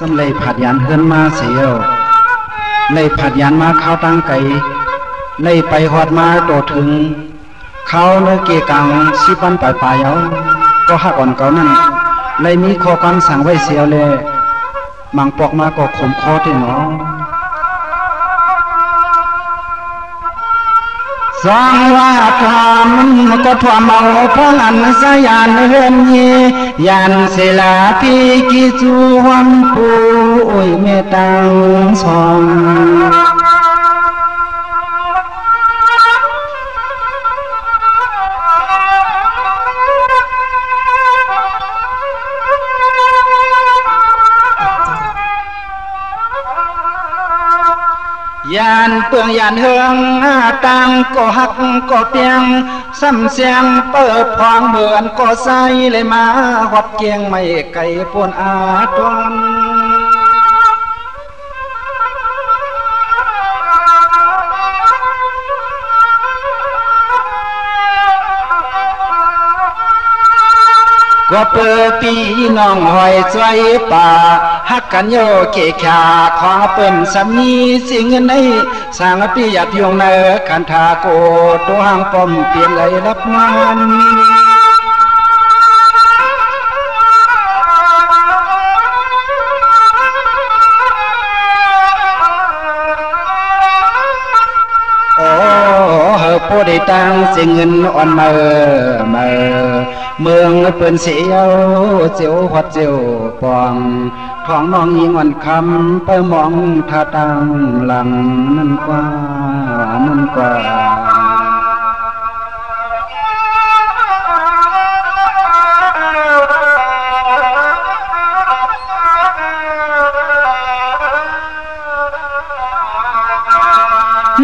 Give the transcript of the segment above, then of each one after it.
สำเลยผัดยันเฮือนมาเสียวเลยผัดยันมาเข้าตั้งไก่เลยไปหอดมาโตถึงเขาเนื้อเกี่ยกังสิบันปลายเอาก็หักอ่อนเก่านั่นเลยมีข้อความสั่งไว้เสียวเลยมังปอกมาก็ขมคอที่หนอสร้างว่าทำก็ทวมเอาพลันสยานเฮือนยียันเสลาพี่กิจูวันปูอุ้ยเมตังสองยานเปืองยานเฮืองตังก็หักก็เปียงซ้ำเสียงเปิดพองเหมือนก็ใส่เลยมาหอดเกียงไม่ไก่ปวนอาตวนก็เปิดปีน้องหอยใจป่าฮักกันโยเกขาขอเปิ้นสามีสิ่งเงินในสร้างปีหยัดยงเนอคันทาโกตัวหางป้อมเปลี่ยนไหลรับงานโพได้ตังสิ่งเงินอ่อนเมืองเปิ้นเสียวเจียวหัดเจียวปองท้องน้องยิงอ่อนคำไปมองท่าตังหลังนั่นกว่า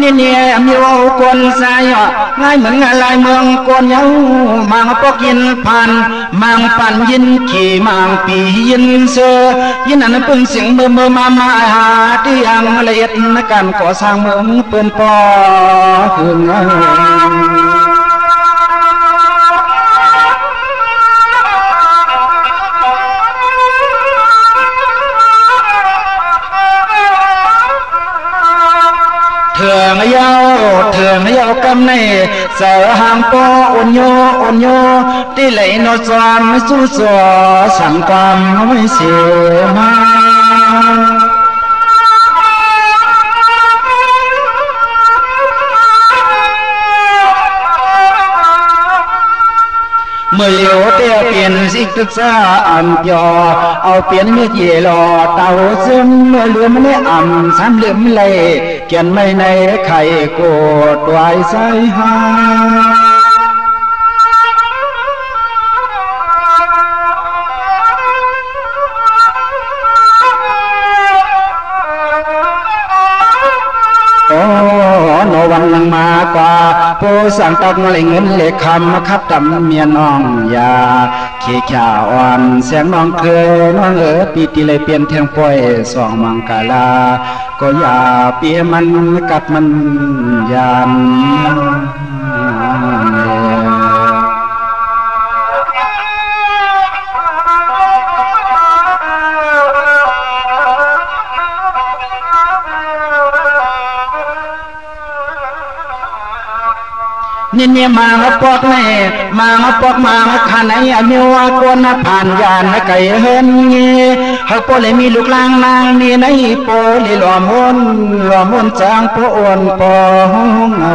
เนี่ยมีว่ากวนสายง่ายเหมือนงานลายเมืองกวนเย้ามังปอกยินพันมังปั่นยินขี่มังปียินเสือยินนั้นเพิ่งเสียงเมื่อมาหาที่ยังละเอียดในการก่อสร้างเมืองเปิ้นปอคืนเถื่องเย้ากำในเสือหางปออ่อนโยที่ไหลนอสามสู้สัวสั่งความไม่เสียมาเมื่อเลี้ยวเตี้ยเปลี่ยนสิกศึกษาอันยอเอาเปลี่ยนเมื่อเย่หล่อเต่าซึมเมื่อเหลือมันได้อ่ำซ้ำเหลือมเลยเกียนไม่ในไข่โกดวายใส่หาโนวันลังมากว่าผู้สั่งตักเลยเงินเล็กคำคับจำเมียน้องยาขี้ข่าอ่อนเสียงน้องเคยน้องปีติเลยเปลี่ยนเทียงป่วยสองมังกาลาก็อย่าเปียมันกัดมันยานเนี่ยมาปอกแม่มาปอกมาขันไอ้อเมียวกวนผ่านยานไก่เฮินเงี้ยเขาโปเลยมีลูกลางนางนี่ในโปเลยหล่อมนจางโปอ่อนปอเงา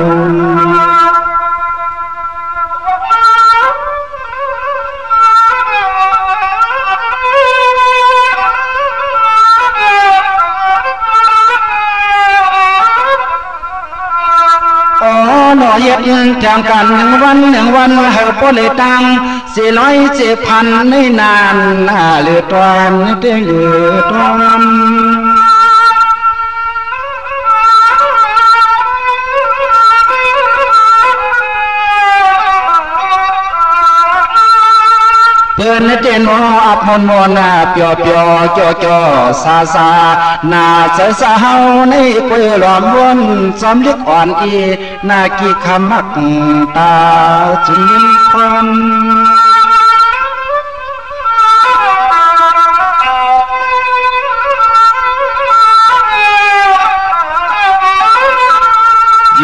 หน่อเย็ดแข่งกันหนึ่งวันเฮาปเลยตัง400,000ในนานเหลือตอนได้เหลือตอนเพื่อนเจนอับมนเปียวจ่อซานาเสือสาวในกวยหลอมวนสมลึกอ่อนอีนากีคำมักตาจึงควัน เ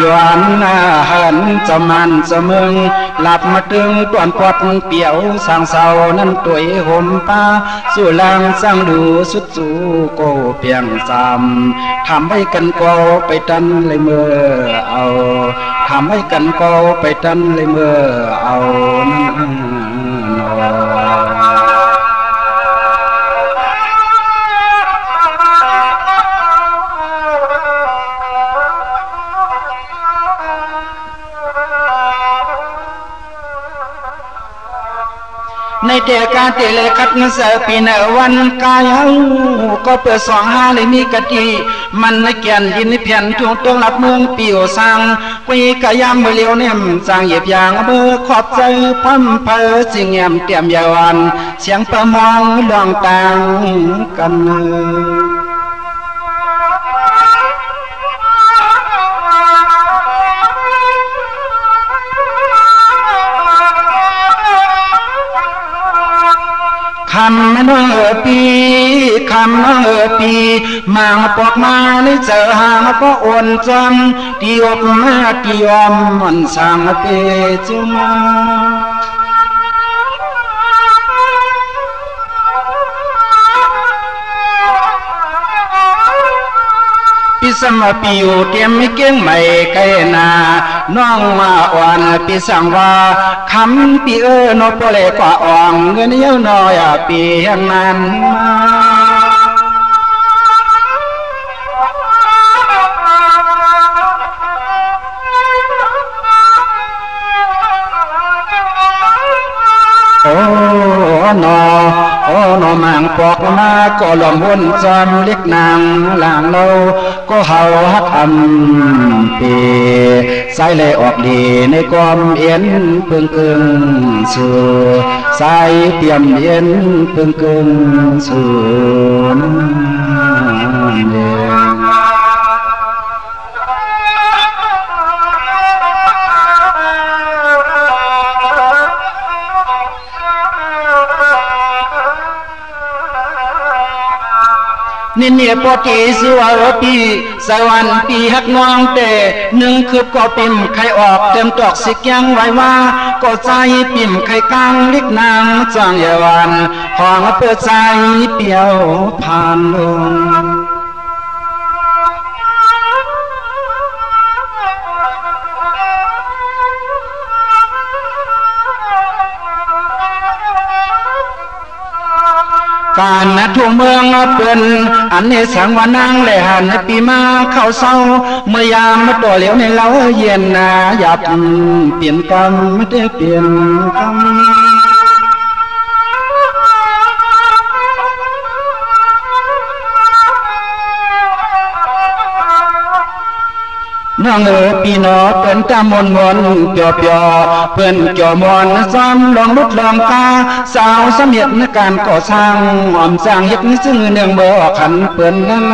Doan hẳn cho man cho mừng lạp mặt trưng toàn quạt biểu sang sau năm tuổi hôm ta dù lang sang đủ xuất dù cô piang giảmทำให้กันโกไปตันเลยเมื่อเอาทำให้กันโกไปตันเลยเมื่อเอานั่นในเดกาเตเลคัดเสปีนวันกายก็เปิด25เลยมีกะทิมันในแก่นยินเพียนทวงตวงรับเมืองปิวสังกุยกะยามมือเลียวเนี่ยสร้างเหยียบยางเบอขอบใจพัมเพอสิงแยมเตรียมยาวันเสียงประมองลองต่างกันคำเนอปีคำเนอปีมังปอกมาในเจอหางก็อ่อนจำที่อบมาที่ยอมมันสั่งเปจมาพิสมปิวเตรียมไม่เก่งไม่ไกลนาน้องมาอ่อนปีสังว่าคำปีนอปเลกว่าอ่องเงินเยอะน้อยปีอย่างนั้นโอ้นอมังปอกมาก็หลอมวนจอมเล็กนางหลังเราก็เฮาฮักอำปีใส่เลยออกดีในความเอ็นเพิ่งกึ่งสู่ใส่เตรียมเอ็นเพิ่งกึ่งสู่นี่เนี่ยปอกีสวรปีสวรรค์ปีฮักน้องแต่หนึ่งคือก็ปิ่มไข่ออกเต็มตอกสิกยังไว้ว่าก็ใจปิ่มไข่กลางเล็กนางจางเยาวันของเปิดใจเปียวผ่านลงการนัดทั่วเมืองเปิ้นอันนี้สังวานางเลยหันปีมาเข้าเศร้าเมื่อยามมาตัวเหลียวในเล้าเย็นนาหยับเปลี่ยนกรรมไม่ได้เปลี่ยนกรรมน้องปีนอเปิ้นตามนเปียวเปิ้นเกี่ยวมอนซ้ำลองลุดลองตาสาวสำเร็จในการก่อสร้างอ่อมสร้างเฮ็ดซึ่งเนื่องบ่ขันเปิ้นนั่น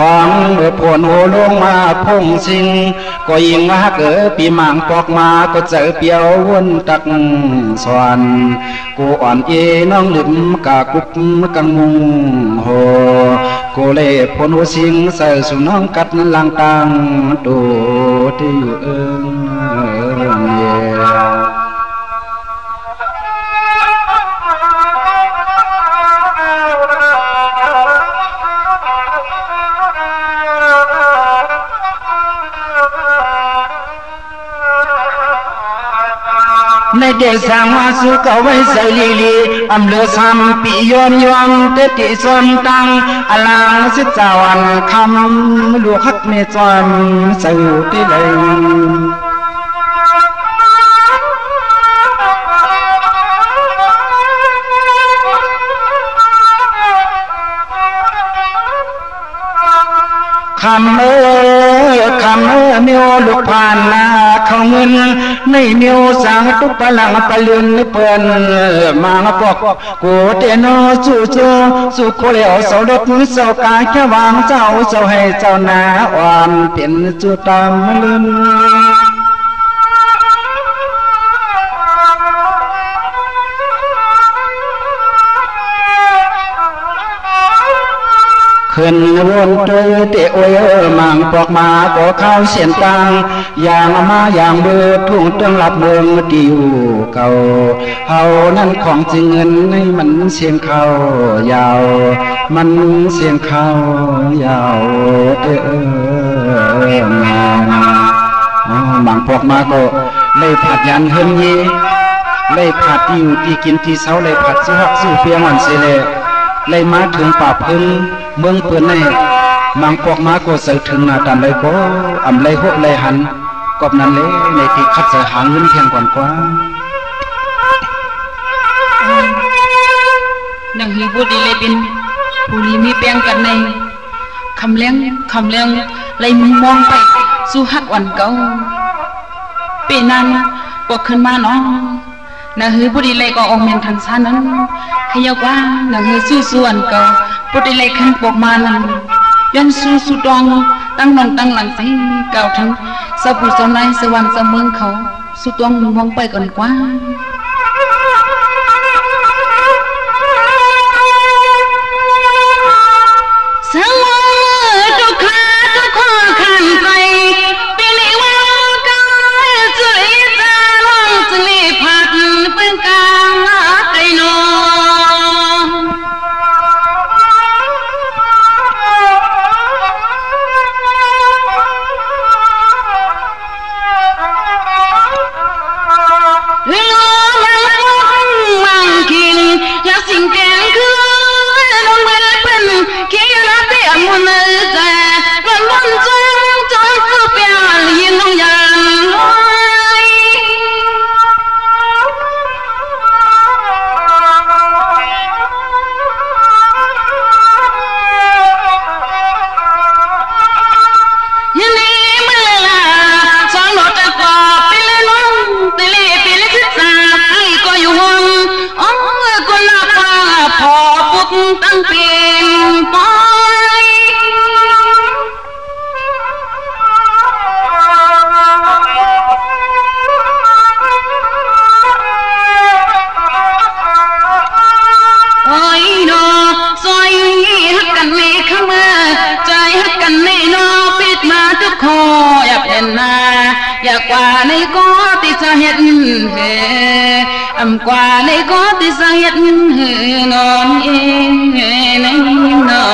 พองเมื่อผลโหลงมาพงสิงก็ยิงมาเกิดปีมังปอกมาก็เจอเปียววนตักสวนกูอ่อนเอน้องลืมกากุบกังมุงโหกูเล่ผลโหสิงใส่สู่น้องกัดลังตังดูที่อยู่เนี่ยในเดชสังวาสุกไว้ใส่ลีอำเลือซ้ำปียอมเตติส่วนตังอลังสิจาวันคำลูกฮักเมจอมสื่อที่เลยคำเมียวลูกผ่านนาเขาเงินในเมียวสังตุปลังปะลืนเปิ้นมาปอกกูเตโนสู่โคเลวเสาเล็กเสากาแค่วางเจ้าให้เจ้านาอ่อนเป็นจุตามลืน ขึ้นวนเตยเตะโอยมังปอกมาปอกข้าวเสียนตังอย่างมาอย่างเบือทุ่งเตืองหลับเมืองติวเก่าเฮานั่นของจริงเงินให้มันเสียงเข้ายาวมันเสียงเข้ายาวมังปอกมาก็เลยผัดยันเฮินยีเลยผัดอยู่ที่กินที่เช้าเลยผัดสู้ฮักสู้เปียมันเสเลเลยมาถึงป่าพึ่งเมืองเปื่อนในมังปอกมาก็ใส่ถึงนาตามเลยก็อำเลยหกเลยหันกอบนั้นเลยในที่คัดใส่หางเงินเพียงก่อนกว่านังฮีบุดีเลยเป็นผู้ลีมีแปลงกันในคำเลี้ยงเลยมองไปสู้ฮักวันเก่าปีนั้นปกขึ้นมาน้องนังฮีบุดีเลยก็ออกเมียนทางซานั้นขยกว่านังฮีสู้ส่วนเก่าบุดีเลยขึ้นปกมานั้นยันสู้สุดองตั้งนองตั้งหลังใส่เก่าทั้งสะบุสนายสวรรค์สเมืองเขาสุดตองมองไปก่อนกว่าสมอทุกขาทุกข้อขันใจปีนี้วันก็จะลีตาลองจะลีผัดเป็นกาไก่นอสิ่งแกงคือลงมือเป็นขี้รักเดียมันแต่มันมันจงคือเปลี่ยนยินลงยันลอยยันนี้เมื่อลาสองหลอดตะกอบไปเลยน้องไปเลยคิดสาให้ก็อยู่ห้องคนละฟ้าพอปุกตั้งเป็นปอยโอ้ยนอซอยฮักกันในข้ามาใจฮักกันในนอปิดมาทุกคออยากเป็นนาอยากกว่าในก็ติดจะเห็นเหอำกว่าในก็ติดจะเห็นเหนอนเองในนอ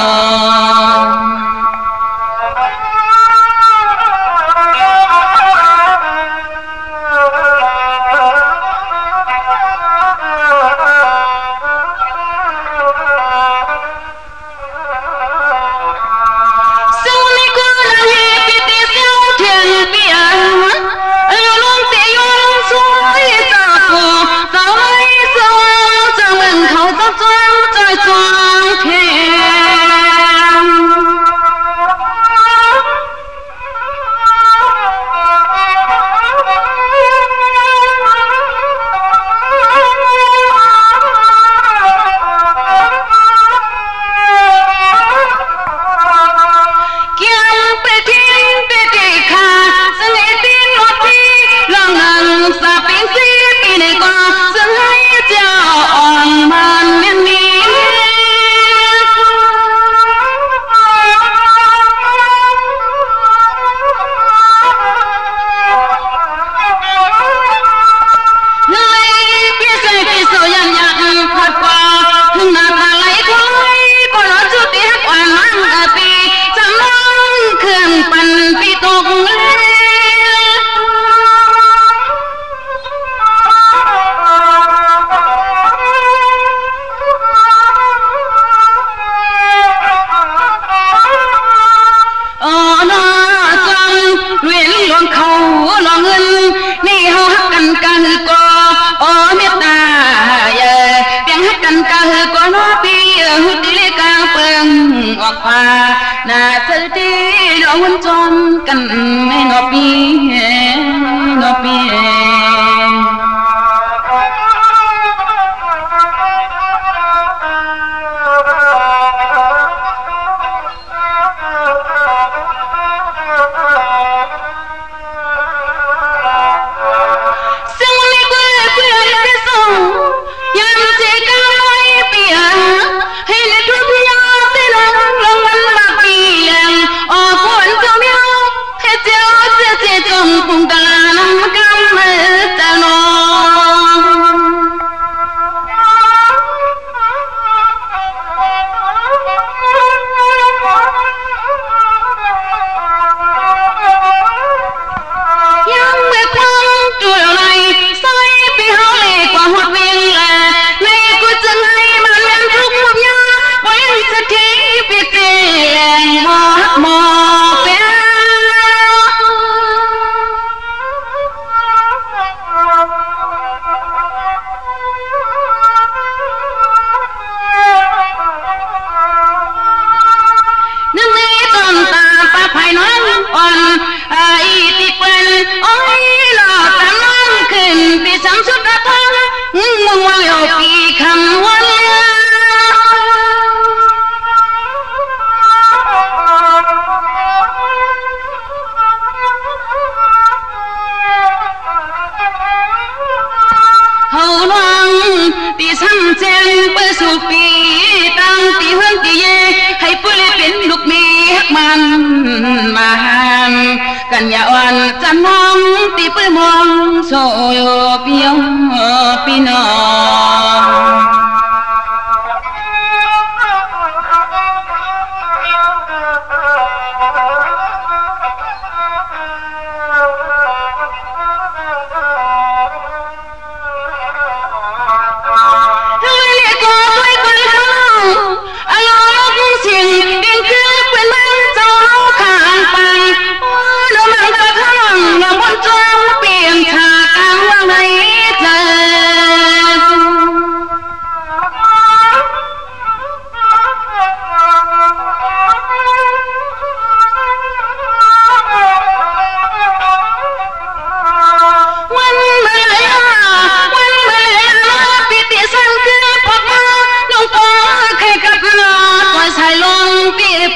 ออกมาหน้าเธอดีเราวนจนกันไม่นอปีนอปียามเจก้าไม่เปียให้ในทุกยามได้ลงมัน กันยาวันจันน้องตีปื้มองโซโยปียปีนอ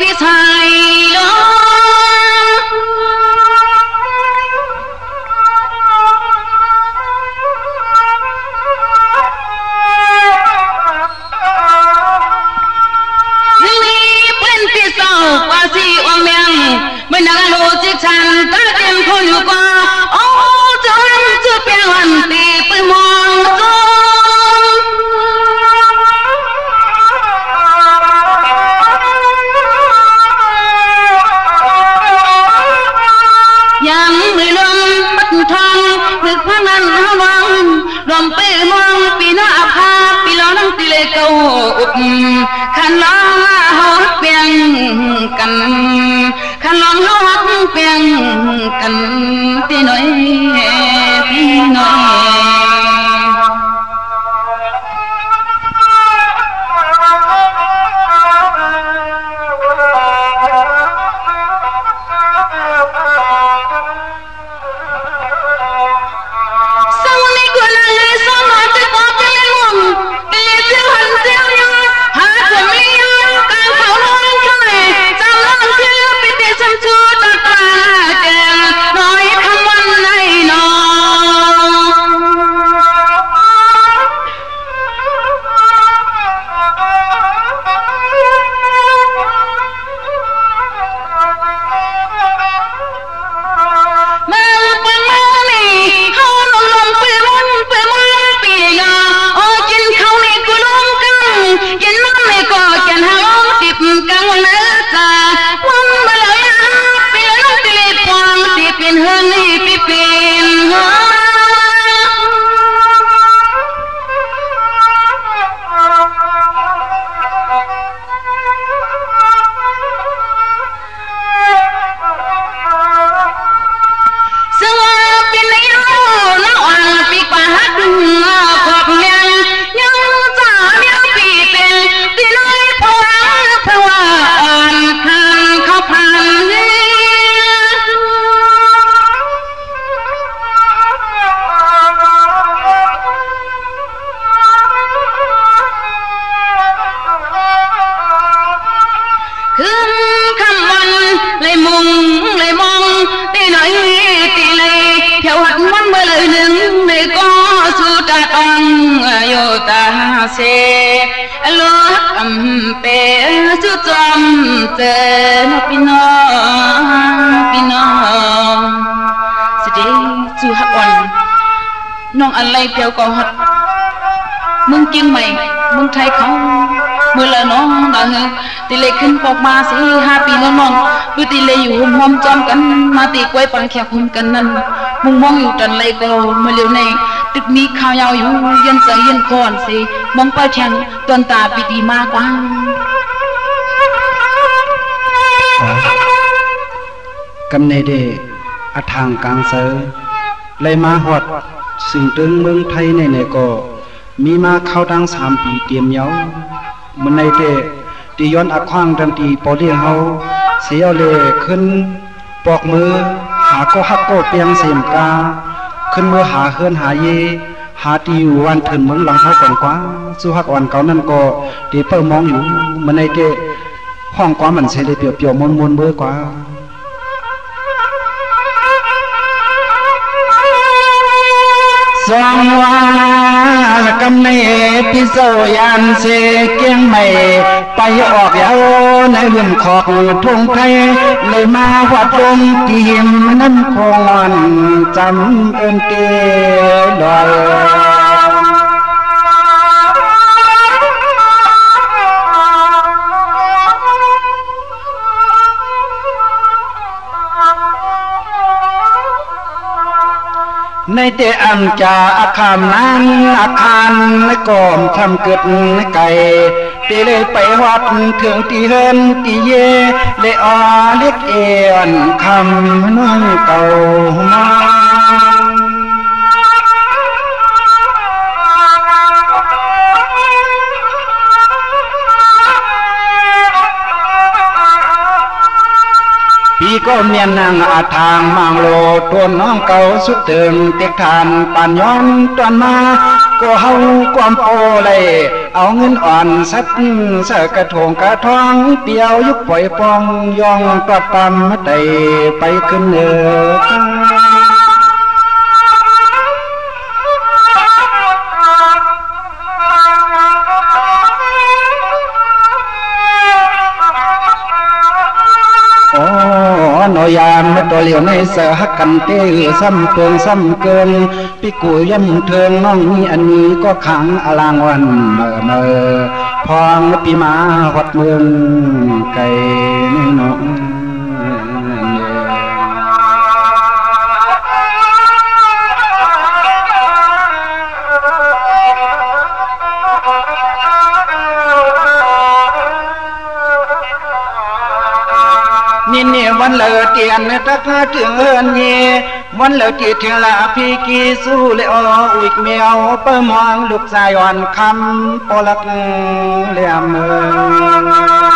พี่ชายลนี่เป็นพี่สาวกว่าสิอมยังไม่นางโลจิฉันตาเต็มคนอยู่กว่าโอ้จนจะเปลี่ยนวันตีไปมองยังไม่ลมมัดทองนึกพังนั้นเฮาวังลมไปมองปีน้าอาภาปีล้อนั่งตีเลยเก่าอุบขันล้อเฮาฮักเปียงกันขันล้อเฮาฮักเปียงกันตีหน่อยตีหน่อยเซลอัมเปจุจอมเจนพี่น้องสิเดจูฮักวันน้องอะไรเปียวก็ฮัดมึงเกียงใหม่มึงไทยเขาเมื่อละน้องน่ะเฮตีเลยขึ้นปอกมาสิ5 ปีแล้วน้องดูตีเลยอยู่หอมจอมกันมาตีกล้วยปังแขกหุมกันนั่นมึงมองอยู่จันเลยก็เมื่อเร็วในตึกมีข้าวยาวอยู่ยันเสียยันคอนสิมองไปแทงตอนตาปีดีมากกว่ากำเนเดอทางกลางเซอเลยมาหอดสิ่งตึงเมืองไทยในก็มีมาเข้าดัง3 ปีเตรียมเยามันในเดตีย้อนอักขวางดังตีปอเลียงเฮาเสียเลขึ้นปอกมือหาก็ฮักก็เปียงเสียมกาขึ้นมือหาเฮือนหาเยหาตีอยู่วันถึงเมืองหลังเฮาก่อนกว่าสู้ฮักอ่อนเก่านั่นก็ตีเปิ่มองอยู่มันในเดห้องกว่ามันเสเลยเปียวๆมนๆเบื่อกว่าสองวากำเนพิโซยานเสเกียงใหม่ไปออกยาว ในเรื่องขอกทงไทยเลยมาวัดลงทีมน้ำคงจำเอินเตลอยในเตอัมจาอาคารนั้นอาคารก่อมทำเกิดไก่เตเลยไปวัดถึงตีเฮินตีเยเลยอเล็กเอียนคำน้องเก่ามาพี่ก็เมียนนางอาทางมังโลตัวน้องเก่าสุดเติมเต็กทานปานย้อนตอนมาก็เฮาความโอเลยเอาเงินอ่อนสัดเสกระทงกระทองเปียวยุบปล่อยปองยองปรับปำมาได้ไปขึ้นเนื้อนอยามมาตัวเหลียวในเสือหักกันเตอซ้ำเกินซ้ำเกินพี่กูย่ำเทิงน้องนี้อันนี้ก็ขังอลางวันเมื่อเมื่อพองปีมาวัดเมืองไก่น้องนี่วันเลิกเตียนตะกะถึงเฮือนเยวันเลิกจีถึงละพี่กีสู้เลยอ้ออุกเมียวเปิ้มองลูกชายอ่อนคำปลักเลี่ยมเมือง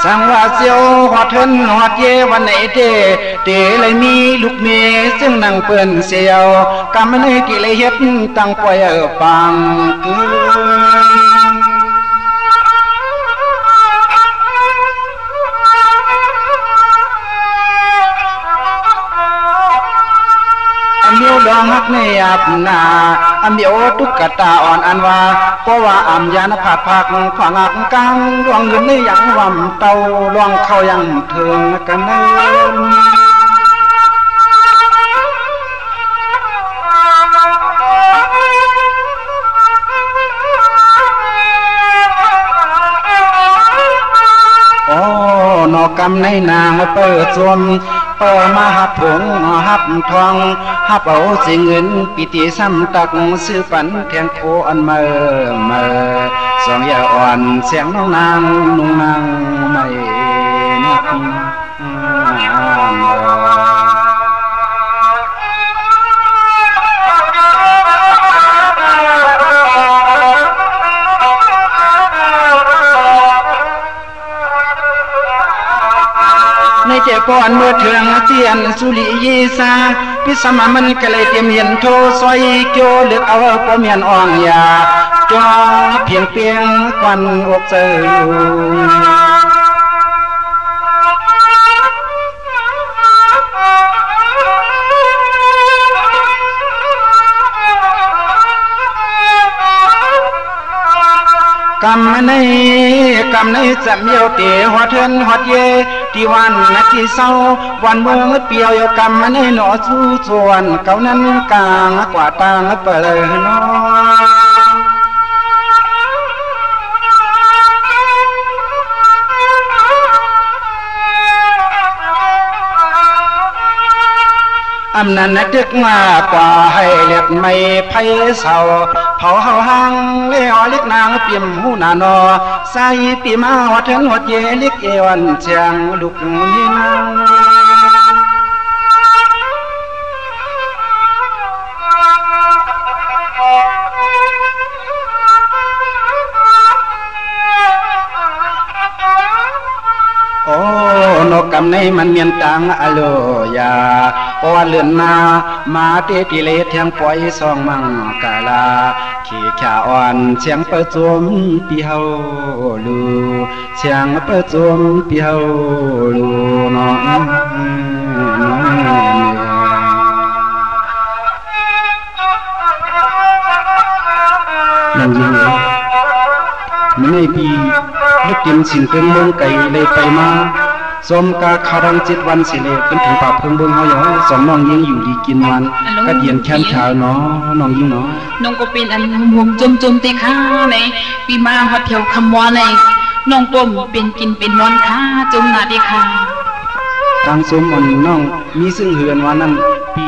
สังว่าเสียวหอดเทินหอดเยวันไหนเตเลยมีลูกเมซึ่งนั่งเปิ้นเสียวกำมันให้กิเลยเฮ็ดตั้งปล่อยปังเกินมิวดองฮักในอับนาอันเดียวตุกตาอ่อนอันว่าเพราะว่าอัมยานผาดผักฝังอักกลางดวงเงินในยังวำเตาลวงเข้ายังเถิงกันเนินนอกกำในนางเปิดสวมเปิดมาหับผงหับทองหับเอาสิเงินปิติซ้ำตักซื้อปันแทงโคอันเมื่อสองอย่าอ่อนเสียงน้องนางนุ่งนางไม่นักในเจ้าก่อนเมื่อเถืองเตียนสุริยีสาพิสมามันก็เลยเตรียมเห็นโทซอยโจเลือกเอาปอเมียนอ่องยาจอเพียงเปียงควันอกเจอกำในจะเมียวเตะหัวเทินหัวเยที่วันนาทีเศร้าวันเมืองเปียวยกำในหนอสู้ส่วนเก่านั้นกลางกว่าตางเปลยน้อำนาจนักดึกมากกว่าให้เล็ดไม่ไพ่เศร้าเผาเฮาหางเลี้ยวเล็กนางเปี่ยมหูนานอใส่ปีมาหัวเถินหัวเยเล็กเอวันเชียงลูกนี่นางนกกำในมันเมียนตังอโลยาปวดเลือนนามาเตติเลเทียงปล่อยซองมังกาลาขี่ขาอ่อนเสียงเปิดจมปีเฮาลูเสียงเปิดจมปีเฮาลู นอนั่นยิงมันในปีลูกเตรียมสินเป็นเมืองไก่เลยไปมาสมกาคารัง7 วันสิเลยเป็นถึงป่าเพิงเบิ่งเฮาหยอสมน้องยิงอยู่ดีกินมันก็เดียนแค้นขาวเนาะน้องยิงเนาะน้องก็เป็นอันห่วงจมๆติค่ะในปีมาฮอดเที่ยวคำว่าในน้องปมเป็นกินเป็นนอนค่ะจมหน้าติค่ะทางสมอันน้องมีซึ่งเฮือนว่านั่นปี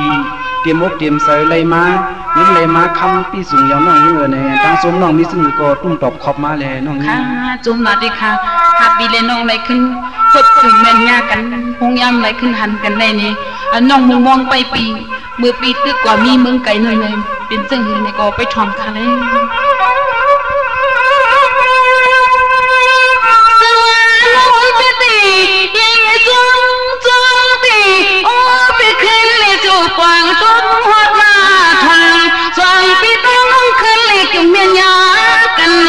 เตรียมอกเตรียมใส่เลยมานี่เลยมาคำปีสูงยาวน้องยิงในทางสมน้องมีซึ่งก็ตุ้มตอบขอบมาแลน้องค่ะจมหน้าติค่ะหาปีเลยน้องไหลขึ้นกดถึงแม่นยากันพงยามไหลขึ้นหันกันได้นี่น้องมองไปปีมือปีตึกกว่ามีเมืองไก่หน่อยเลยเป็นซึ่งเฮือนในก็ไปทอมค่ะเลยกวางต้นหัวมาทางสองปีต้องขึ้นเล็กเมียนยากันน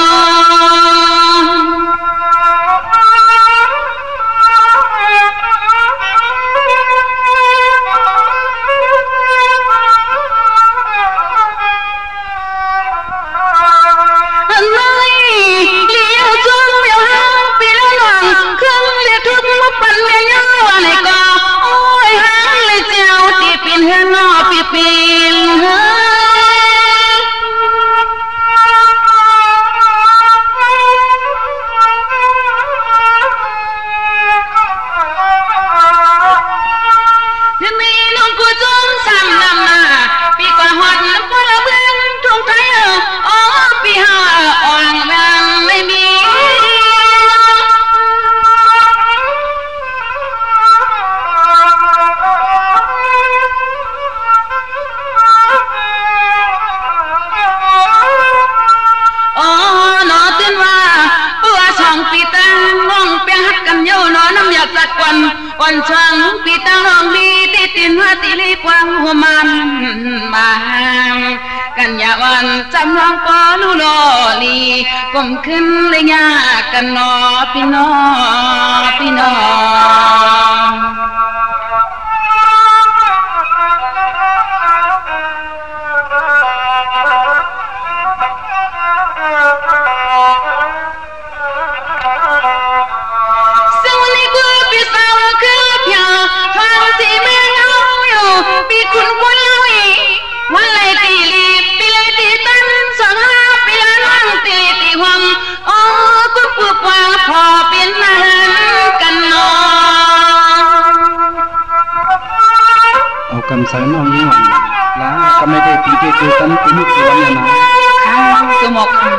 วันช่างปีตั้งรองดีติดตินหัวติลีกวางหัวมันมากันยาวันจำลองปอลูโลลีก้มขึ้นเลยยากันนอพี่น้องพี่น้องกำใส่น้องยิ่งหวังแล้วก็ไม่ได้ตีเกตันตีมุกตัวเนี่ยนะค่ะสมอกค่ะ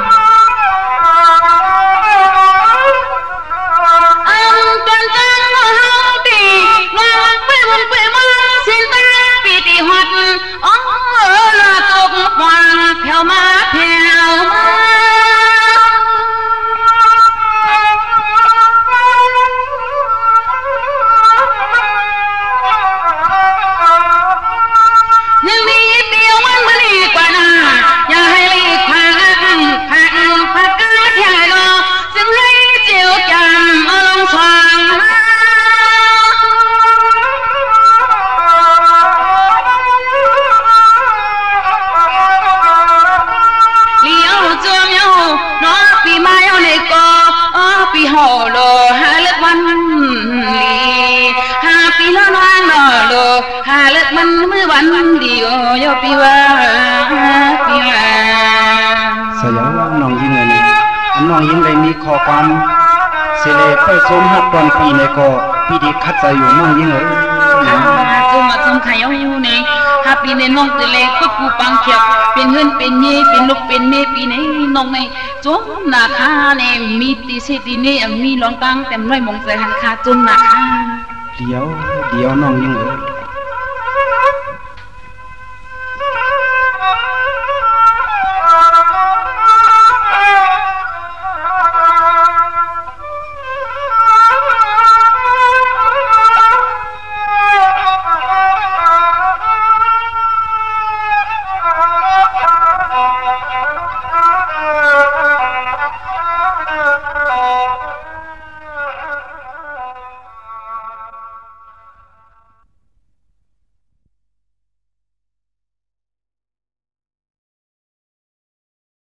มันมือวันเดียวยอปีว่าปีว่าสยามว่าน้องยิ่งเลยน้องยิ่งเลยมีข้อความเสเลไปสมหักตอนปีในก็ปีดีคัดใจอยู่น้องยิ่งเลยจงมาจงขายอยู่ในฮาปีในน้องเตเลก็ปูปังเขียวเป็นเฮือนเป็นเย่เป็นลูกเป็นเมปีในน้องในจงนาคาในมีตีเสตีนี่มีร้องตังเต็มร้อยมงใส่หันคาจงนาคาเดี๋ยวน้องยิ่งเลย